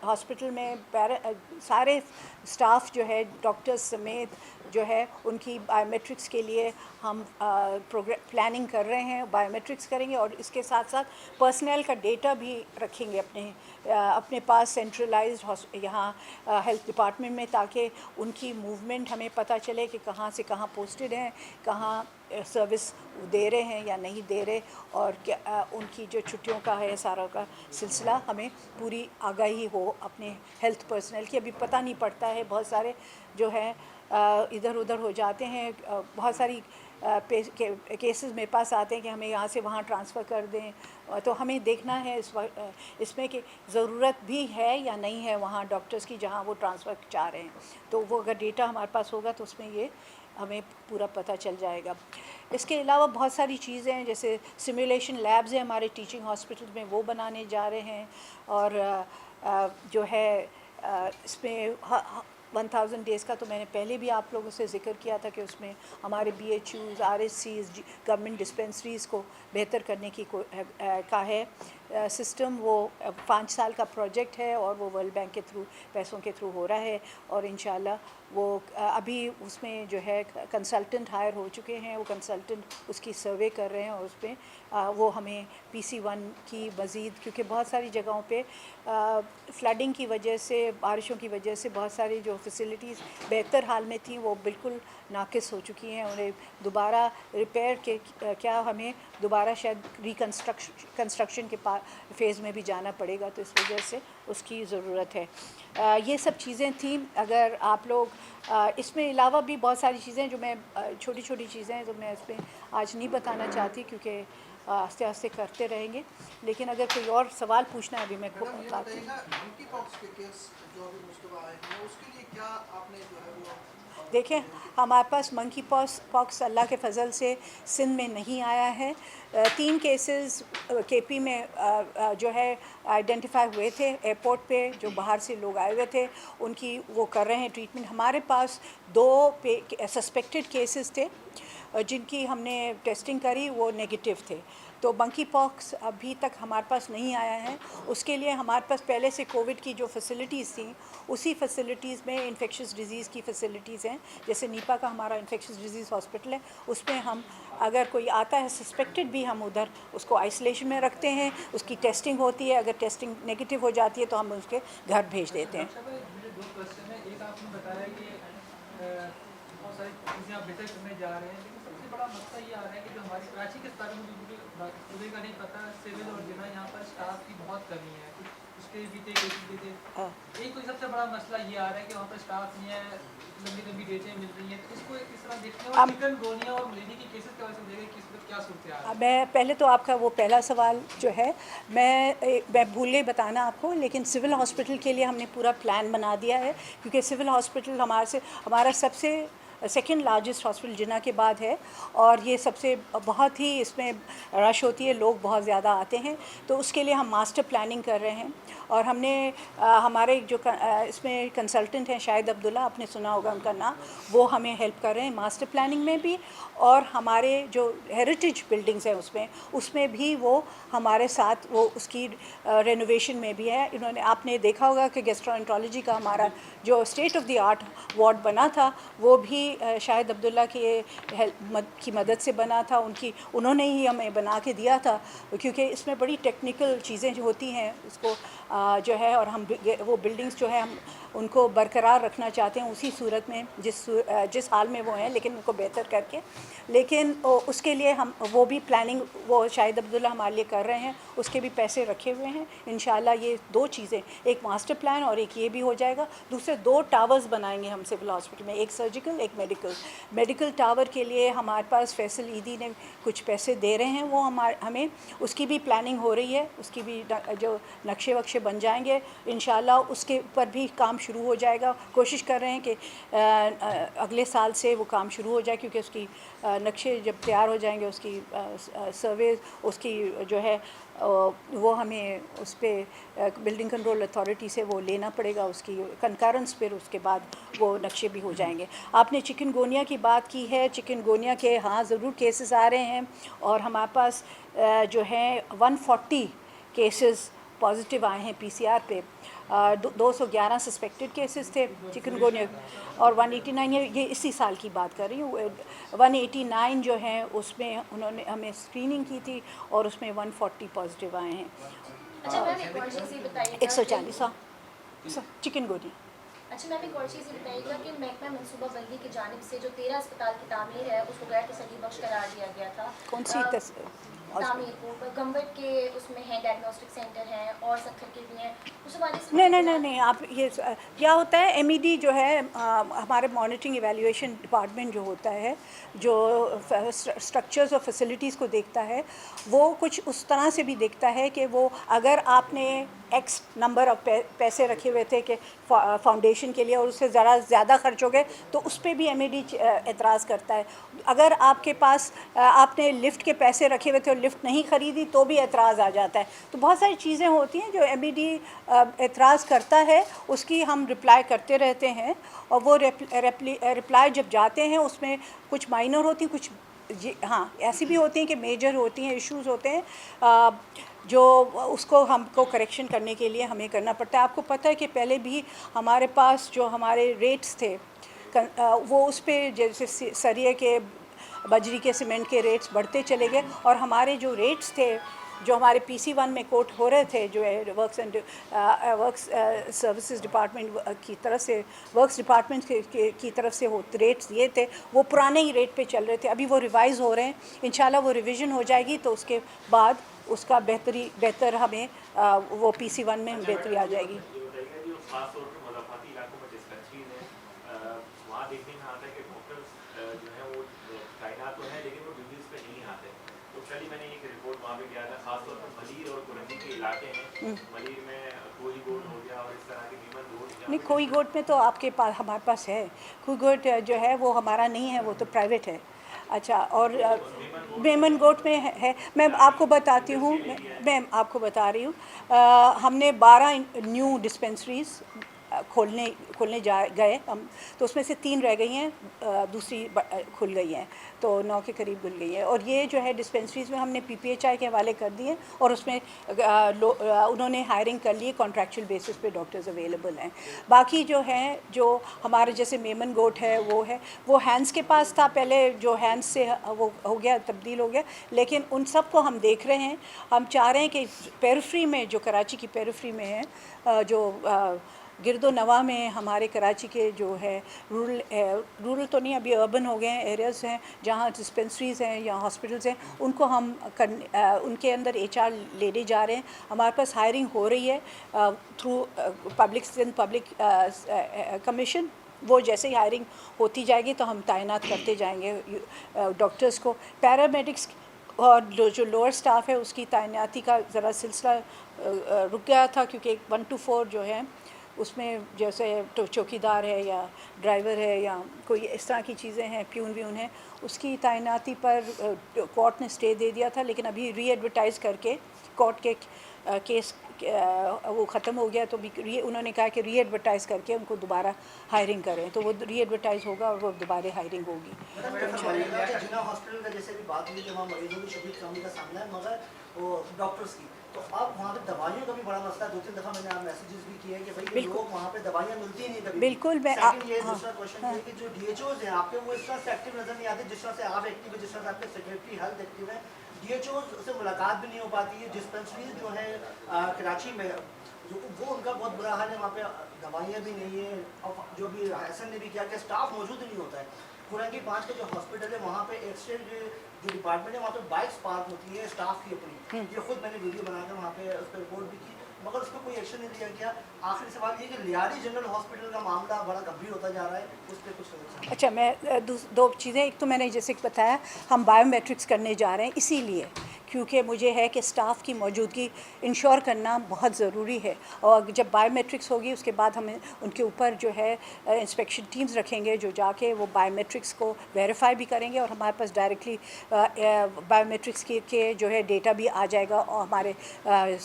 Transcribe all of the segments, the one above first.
Hospital में सारे staff जो है डॉक्टर्स समेत जो है उनकी बायोमेट्रिक्स के लिए हम प्लानिंग कर रहे हैं। बायोमेट्रिक्स करेंगे और इसके साथ साथ पर्सनल का डेटा भी रखेंगे अपने पास सेंट्रलाइज्ड यहाँ हेल्थ डिपार्टमेंट में, ताकि उनकी मूवमेंट हमें पता चले कि कहाँ से कहाँ पोस्टेड हैं, कहाँ सर्विस दे रहे हैं या नहीं दे रहे, और क्या उनकी जो छुट्टियों का है सारा का सिलसिला हमें पूरी आगाही हो अपने हेल्थ पर्सनल की। अभी पता नहीं पड़ता है, बहुत सारे जो है इधर उधर हो जाते हैं। बहुत सारी केसेस मेरे पास आते हैं कि हमें यहाँ से वहाँ ट्रांसफ़र कर दें, तो हमें देखना है इसमें कि ज़रूरत भी है या नहीं है वहाँ डॉक्टर्स की जहाँ वो ट्रांसफ़र चाह रहे हैं। तो वो अगर डेटा हमारे पास होगा तो उसमें ये हमें पूरा पता चल जाएगा। इसके अलावा बहुत सारी चीज़ें हैं, जैसे सिमुलेशन लैब्स हैं हमारे टीचिंग हॉस्पिटल में, वो बनाने जा रहे हैं। और जो है इसमें 1000 डेज़ का तो मैंने पहले भी आप लोगों से ज़िक्र किया था कि उसमें हमारे BHUs, RSCs, गवर्नमेंट डिस्पेंसरीज़ को बेहतर करने की का है सिस्टम। वो 5 साल का प्रोजेक्ट है और वो वर्ल्ड बैंक के थ्रू पैसों के थ्रू हो रहा है, और इंशाल्लाह वो अभी उसमें जो है कंसल्टेंट हायर हो चुके हैं। वो कंसल्टेंट उसकी सर्वे कर रहे हैं और उसमें वो हमें PC1 की मज़ीद, क्योंकि बहुत सारी जगहों पे फ्लडिंग की वजह से, बारिशों की वजह से बहुत सारी जो फैसिलिटीज़ बेहतर हाल में थी वो बिल्कुल नाकिस हो चुकी हैं। उन्हें दोबारा रिपेयर के क्या हमें दोबारा शायद कंस्ट्रक्शन के फेज़ में भी जाना पड़ेगा, तो इस वजह से उसकी ज़रूरत है। ये सब चीज़ें थी। अगर आप लोग इसमें अलावा भी बहुत सारी चीज़ें जो मैं छोटी छोटी चीज़ें हैं तो मैं इसमें आज नहीं बताना चाहती, क्योंकि आस्ते आस्ते करते रहेंगे। लेकिन अगर कोई और सवाल पूछना है अभी मैं देखें, हमारे पास मंकी पॉक्स अल्लाह के फ़ज़ल से सिंध में नहीं आया है। 3 केसेस KP में जो है आइडेंटिफाई हुए थे एयरपोर्ट पे, जो बाहर से लोग आए हुए थे, उनकी वो कर रहे हैं ट्रीटमेंट। हमारे पास 2 सस्पेक्टेड केसेस थे जिनकी हमने टेस्टिंग करी, वो नेगेटिव थे। तो मंकी पॉक्स अभी तक हमारे पास नहीं आया है। उसके लिए हमारे पास पहले से कोविड की जो फैसिलिटीज़ थी, उसी फैसिलिटीज़ में इन्फेक्शियस डिजीज़ की फैसिलिटीज़ हैं। जैसे नीपा का हमारा इन्फेक्शियस डिजीज़ हॉस्पिटल है, उसमें हम अगर कोई आता है सस्पेक्टेड भी, हम उधर उसको आइसोलेशन में रखते हैं, उसकी टेस्टिंग होती है। अगर टेस्टिंग नेगेटिव हो जाती है तो हम उसके घर भेज देते हैं। बड़ा मसला ये आ रहा है कि जो हमारी कराची के बारे में मुझे का नहीं पता, सिविल और जिना यहाँ पर स्टाफ की बहुत कमी है। उसके भी थे एक कोई सबसे बड़ा मसला ये आ रहा है कि वहाँ पर स्टाफ नहीं है, लंबी लंबी डेटें मिल रही हैं। तो इसको किस तरह देखते हैं, और चिकनगुनिया और मलेरिया की केसेस की वजह से देखें किस क्या सूरत है। मैं पहले तो आपका वो पहला सवाल जो है मैं भूल गई बताना आपको, लेकिन सिविल हॉस्पिटल के लिए हमने पूरा प्लान बना दिया है, क्योंकि सिविल हॉस्पिटल हमारा सबसे सेकेंड लार्जेस्ट हॉस्पिटल जिना के बाद है, और ये सबसे बहुत ही इसमें रश होती है, लोग बहुत ज़्यादा आते हैं। तो उसके लिए हम मास्टर प्लानिंग कर रहे हैं, और हमने हमारे जो इसमें कंसल्टेंट हैं शाहिद अब्दुल्ला, आपने सुना होगा उनका नाम, वो हमें हेल्प कर रहे हैं मास्टर प्लानिंग में भी, और हमारे जो हेरिटेज बिल्डिंग्स हैं उसमें भी वो हमारे साथ वो उसकी रेनोवेशन में भी है। इन्होंने, आपने देखा होगा कि गैस्ट्रोएंटरोलॉजी का हमारा जो state of the art ward बना था, वो भी शाहिद अब्दुल्ला की मदद से बना था। उन्होंने ही हमें बना के दिया था, क्योंकि इसमें बड़ी टेक्निकल चीज़ें जो होती हैं उसको जो है, और हम वो बिल्डिंग्स जो है हम उनको बरकरार रखना चाहते हैं उसी सूरत में जिस हाल में वो हैं, लेकिन उनको बेहतर करके। लेकिन उसके लिए हम वो भी प्लानिंग वो शाहिद अब्दुल्ला हमारे लिए कर रहे हैं, उसके भी पैसे रखे हुए हैं। इंशाल्लाह ये 2 चीज़ें, एक मास्टर प्लान और एक ये भी हो जाएगा। दूसरे 2 टावर्स बनाएंगे हम सिविल हॉस्पिटल में, एक सर्जिकल एक मेडिकल टावर के लिए हमारे पास फैसल ईदी ने कुछ पैसे दे रहे हैं, वो हमें उसकी भी प्लानिंग हो रही है, उसकी भी जो नक्शे वक्शे बन जाएंगे इंशाल्लाह, उसके ऊपर भी काम शुरू हो जाएगा। कोशिश कर रहे हैं कि अगले साल से वो काम शुरू हो जाए, क्योंकि उसकी नक्शे जब तैयार हो जाएंगे, उसकी सर्वे उसकी जो है वो हमें उस पर बिल्डिंग कंट्रोल अथॉरिटी से वो लेना पड़ेगा, उसकी कंकरेंस, फिर उसके बाद वो नक्शे भी हो जाएंगे। आपने चिकनगुनिया की बात की है, चिकनगुनिया के हाँ ज़रूर केसेस आ रहे हैं, और हमारे पास जो हैं 140 केसेस पॉजिटिव आए हैं PCR पे। 211 सस्पेक्टेड केसेस थे चिकनगुनिया और 189 ये इसी साल की बात कर रही हूँ। 189 जो हैं उसमें उन्होंने हमें स्क्रीनिंग की थी और उसमें 140 पॉजिटिव आए हैं। अच्छा मैम एक और चीज़ ये बताइएगा 140 हाँ चिकनगुनिया। अच्छा मैम एक और चीज़ ये बताइएगा कि महकमा मनसूबाबंदी की जानिब से जो 13 अस्पताल की तामीर है उसको गैर तसल्ली बख्श करार दिया गया था। कौन सी तामीर को गंबट के उसमें हैं, डायग्नोस्टिक सेंटर हैं और सत्तर के भी हैं, उस हवाले से नहीं आप ये क्या होता है एमईडी जो है हमारे मॉनिटरिंग इवैल्यूएशन डिपार्टमेंट जो होता है जो स्ट्रक्चर्स और फैसिलिटीज़ को देखता है वो कुछ उस तरह से भी देखता है कि वो अगर आपने एक्स नंबर ऑफ पैसे रखे हुए थे कि फाउंडेशन के लिए और उससे ज़रा ज़्यादा खर्च हो गए तो उस पर भी एमईडी एतराज़ करता है। अगर आपके पास आपने लिफ्ट के पैसे रखे हुए थे और लिफ्ट नहीं ख़रीदी तो भी एतराज़ आ जाता है। तो बहुत सारी चीज़ें होती हैं जो एमईडी एतराज़ करता है उसकी हम रिप्लाई करते रहते हैं और वो रिप्लाई जब जाते हैं उसमें कुछ माइनर होती हैं कुछ हाँ ऐसी भी होती हैं कि मेजर होती हैं इश्यूज़ होते हैं जो उसको हमको करेक्शन करने के लिए हमें करना पड़ता है। आपको पता है कि पहले भी हमारे पास जो हमारे रेट्स थे वो उस पर जैसे सरिये के बजरी के सीमेंट के रेट्स बढ़ते चले गए और हमारे जो रेट्स थे जो हमारे PC1 में कोट हो रहे थे जो है वर्क्स सर्विसेज डिपार्टमेंट की तरफ से वर्क्स डिपार्टमेंट की तरफ से हो रेट्स ये थे वो पुराने ही रेट पे चल रहे थे। अभी वो रिवाइज़ हो रहे हैं, इंशाल्लाह वो रिवीजन हो जाएगी तो उसके बाद उसका बेहतर हमें वो PC1 में बेहतरी आ जाएगी। मैंने एक रिपोर्ट वहाँ पे गया था खासतौर पर मलीर और कुरंदी के इलाके हैं। मलीर में कोई गोट हो गया और इस तरह के नीमन गोट नहीं कोई गोट में तो आपके पास हमारे पास है कोई गोट जो है वो हमारा नहीं है वो तो प्राइवेट है। अच्छा और मेमन गोट में है मैं आपको बताती हूँ मैं आपको बता रही हूँ हमने 12 न्यू डिस्पेंसरीज़ खोलने गए हम तो उसमें से 3 रह गई हैं दूसरी खुल गई हैं तो 9 के करीब खुल गई है और ये जो है डिस्पेंसरीज़ में हमने PPHI के हवाले कर दिए और उसमें उन्होंने हायरिंग कर ली कॉन्ट्रैक्चुअल बेसिस पे डॉक्टर्स अवेलेबल हैं। बाकी जो हैं जो हमारे जैसे मेमन गोट है वो हैंड्स के पास था पहले जो हैंड्स से वो हो गया तब्दील हो गया लेकिन उन सब को हम देख रहे हैं। हम चाह रहे हैं कि पेरिफेरी में जो कराची की पेरिफेरी में है जो गिरदो नवा में हमारे कराची के जो है रूरल तो नहीं अभी अर्बन हो गए हैं एरियाज़ हैं जहाँ डिस्पेंसरीज़ हैं या हॉस्पिटल्स हैं उनको हम उनके अंदर HR लेने जा रहे हैं। हमारे पास हायरिंग हो रही है थ्रू पब्लिक कमीशन वो जैसे ही हायरिंग होती जाएगी तो हम तैनात करते जाएंगे डॉक्टर्स को। पैरामेडिक्स और जो लोअर स्टाफ है उसकी तैनाती का ज़रा सिलसिला रुक गया था क्योंकि 1 to 4 जो है उसमें जैसे चौकीदार है या ड्राइवर है या कोई इस तरह की चीज़ें हैं प्यून व्यून है उसकी तैनाती पर कोर्ट ने स्टे दे दिया था लेकिन अभी री-एडवर्टाइज़ करके कोर्ट के केस वो ख़त्म हो गया तो भी उन्होंने कहा कि री-एडवर्टाइज़ करके उनको दोबारा हायरिंग करें तो वो री-एडवर्टाइज़ होगा और वो दोबारा हायरिंग होगी। जिना हॉस्पिटल का जैसे भी बात हुई कि वहाँ मरीजों की शदीद कमी का सामना है मगर वो डॉक्टर्स की तो अब वहाँ पे दवाइयों का भी बड़ा मसला है। 2-3 दफ़ा मैंने आप मैसेजेस भी किए हैं कि भाई लोग वहाँ पे दवाइयाँ मिलती नहीं कभी। बिल्कुल मैं ये दूसरा क्वेश्चन है कि जो DHOs हैं आपके वो इस तरह से एक्टिव नज़र नहीं आते जिस तरह से आप एक्टिव है जिस तरह से आपके सेक्रेटरी हेल्थ एक्टिव है। DHOs से मुलाकात भी नहीं हो पाती है। डिस्पेंसरीज जो है कराची में वो उनका बहुत बुरा हाल है वहाँ पे दवाइयाँ भी नहीं है और जो भी हसन ने भी किया कि स्टाफ मौजूद नहीं होता है। कुरंगी 5 का जो हॉस्पिटल है वहाँ पे एक्सचेंज जो डिपार्टमेंट है वहाँ पे बाइक्स पार्क होती है स्टाफ की अपनी ये खुद मैंने वीडियो बनाकर वहाँ पे उस पर रिपोर्ट भी की मगर उस पर कोई एक्शन नहीं लिया गया। आखिरी सवाल ये कि लियारी जनरल हॉस्पिटल का मामला बड़ा गंभीर होता जा रहा है उस पर कुछ अच्छा मैं 2 चीज़ें एक तो मैंने जैसे बताया हम बायोमेट्रिक्स करने जा रहे हैं इसीलिए क्योंकि मुझे है कि स्टाफ की मौजूदगी इंश्योर करना बहुत ज़रूरी है और जब बायोमेट्रिक्स होगी उसके बाद हमें उनके ऊपर जो है इंस्पेक्शन टीम्स रखेंगे जो जाके वो बायोमेट्रिक्स को वेरीफाई भी करेंगे और हमारे पास डायरेक्टली बायोमेट्रिक्स के जो है डेटा भी आ जाएगा और हमारे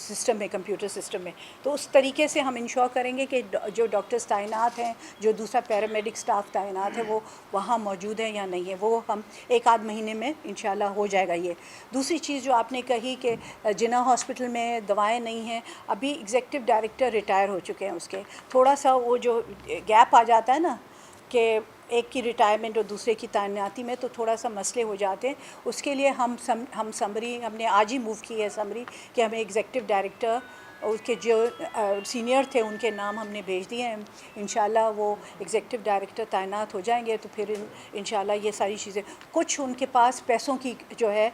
सिस्टम में कंप्यूटर सिस्टम में तो उस तरीके से हम इंश्योर करेंगे कि जो डॉक्टर्स तैनात हैं जो दूसरा पैरामेडिक स्टाफ तैनात है वो वहाँ मौजूद है या नहीं है वो हम 1 आध महीने में इंशाल्लाह हो जाएगा। ये दूसरी चीज़ जो आपने कही कि जिन्ना हॉस्पिटल में दवाएं नहीं हैं, अभी एग्जीक्यूटिव डायरेक्टर रिटायर हो चुके हैं उसके, थोड़ा सा वो जो गैप आ जाता है ना कि एक की रिटायरमेंट और दूसरे की तैनाती में, तो थोड़ा सा मसले हो जाते हैं। उसके लिए हम समरी हमने आज ही मूव की है समरी कि हमें एग्जीक्यूटिव डायरेक्टर उसके जो सीनियर थे उनके नाम हमने भेज दिए हैं। इंशाल्लाह वो एग्जीक्यूटिव डायरेक्टर तैनात हो जाएंगे तो फिर इंशाल्लाह ये सारी चीज़ें, कुछ उनके पास पैसों की जो है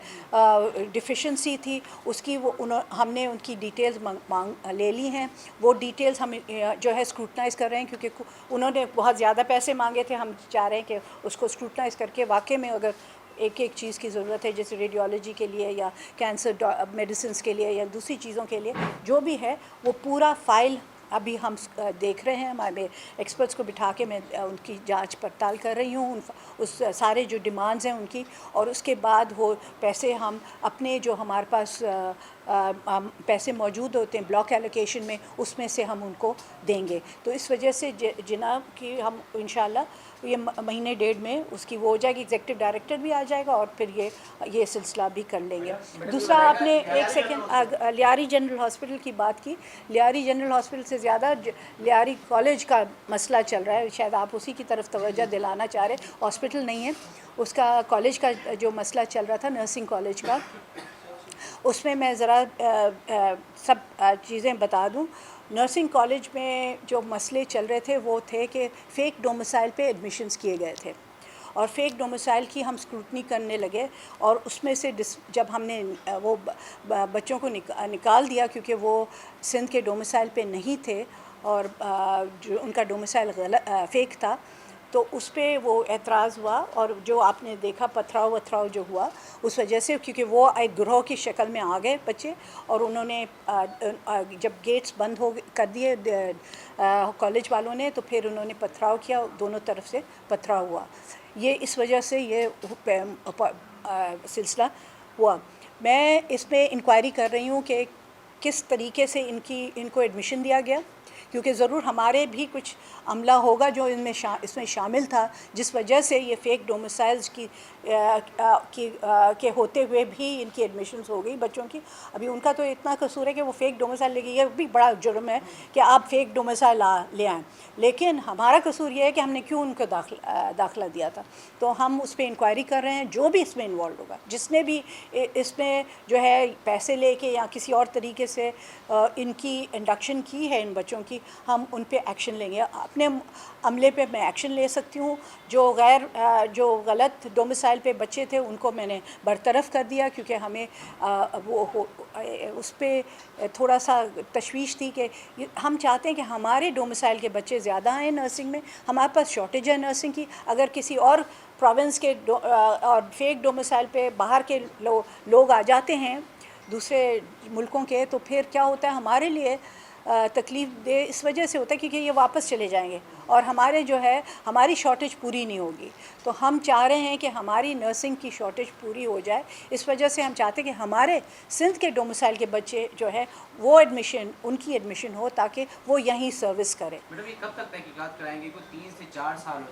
डिफिशेंसी थी उसकी वो हमने उनकी डिटेल्स मांग ले ली हैं। वो डिटेल्स हम जो है स्क्रूटनाइज़ कर रहे हैं क्योंकि उन्होंने बहुत ज़्यादा पैसे मांगे थे। हम चाह रहे हैं कि उसको स्क्रूटनाइज़ करके वाकई में अगर एक एक चीज़ की ज़रूरत है, जैसे रेडियोलॉजी के लिए या कैंसर मेडिसिन के लिए या दूसरी चीज़ों के लिए जो भी है, वो पूरा फ़ाइल अभी हम देख रहे हैं। हमारे एक्सपर्ट्स को बिठा के मैं उनकी जांच पड़ताल कर रही हूँ उस सारे जो डिमांड्स हैं उनकी, और उसके बाद वो पैसे हम अपने जो हमारे पास पैसे मौजूद होते हैं ब्लॉक एलोकेशन में, उसमें से हम उनको देंगे। तो इस वजह से जिना कि हम इंशाल्लाह ये महीने डेढ़ में उसकी वो हो जाएगी, एग्जीक्यूटिव डायरेक्टर भी आ जाएगा और फिर ये सिलसिला भी कर लेंगे। दूसरा, आपने एक सेकेंड लियारी जनरल हॉस्पिटल की बात की। लियारी जनरल हॉस्पिटल से ज़्यादा लियारी कॉलेज का मसला चल रहा है, शायद आप उसी की तरफ तवज्जो दिलाना चाह रहे। हॉस्पिटल नहीं है, उसका कॉलेज का जो मसला चल रहा था नर्सिंग कॉलेज का, उसमें मैं ज़रा सब चीज़ें बता दूं। नर्सिंग कॉलेज में जो मसले चल रहे थे वो थे कि फ़ेक डोमिसाइल पे एडमिशन्स किए गए थे और फेक डोमिसाइल की हम स्क्रूटनी करने लगे, और उसमें से जब हमने वो बच्चों को निकाल दिया क्योंकि वो सिंध के डोमिसाइल पे नहीं थे और जो उनका डोमिसाइल फ़ेक था, तो उस पर वो एतराज़ हुआ और जो आपने देखा पथराव वथराव जो हुआ उस वजह से, क्योंकि वो एक ग्रोह की शक्ल में आ गए बच्चे, और उन्होंने जब गेट्स बंद कर दिए कॉलेज वालों ने, तो फिर उन्होंने पथराव किया, दोनों तरफ से पथराव हुआ। ये इस वजह से ये सिलसिला हुआ। मैं इसमें इंक्वायरी कर रही हूँ कि किस तरीके से इनको एडमिशन दिया गया, क्योंकि ज़रूर हमारे भी कुछ अमला होगा जो इसमें शामिल था, जिस वजह से ये फ़ेक डोमिसाइल्स के होते हुए भी इनकी एडमिशन्स हो गई बच्चों की। अभी उनका तो इतना कसूर है कि वो फ़ेक डोमिसाइल ले गए, ये भी बड़ा जुर्म है कि आप फ़ेक डोमिसाइल ले आएँ, लेकिन हमारा कसूर ये है कि हमने क्यों उनको दाखिला दिया था। तो हम उस पर इंक्वायरी कर रहे हैं। जो भी इसमें इन्वॉल्व होगा, जिसने भी इसमें जो है पैसे लेके या किसी और तरीके से इनकी इंडक्शन की है इन बच्चों की, हम उन पे एक्शन लेंगे। अपने अमले पे मैं एक्शन ले सकती हूँ। जो गलत डोमिसाइल पे बच्चे थे उनको मैंने बरतरफ कर दिया, क्योंकि हमें उस पर थोड़ा सा तशवीश थी कि हम चाहते हैं कि हमारे डोमिसाइल के बच्चे ज़्यादा आएँ नर्सिंग में। हमारे पास शॉर्टेज है नर्सिंग की। अगर किसी और प्रोविंस के और फेक डोमिसाइल पे बाहर के लोग आ जाते हैं दूसरे मुल्कों के, तो फिर क्या होता है, हमारे लिए तकलीफ़ दे इस वजह से होता है क्योंकि ये वापस चले जाएंगे और हमारे जो है हमारी शॉर्टेज पूरी नहीं होगी। तो हम चाह रहे हैं कि हमारी नर्सिंग की शॉर्टेज पूरी हो जाए। इस वजह से हम चाहते हैं कि हमारे सिंध के डोमिसाइल के बच्चे जो है वो उनकी एडमिशन हो ताकि वो यहीं सर्विस करें। मैडम, ये कब तक तहकीकात कराएंगे? कुछ 3 से 4 साल हो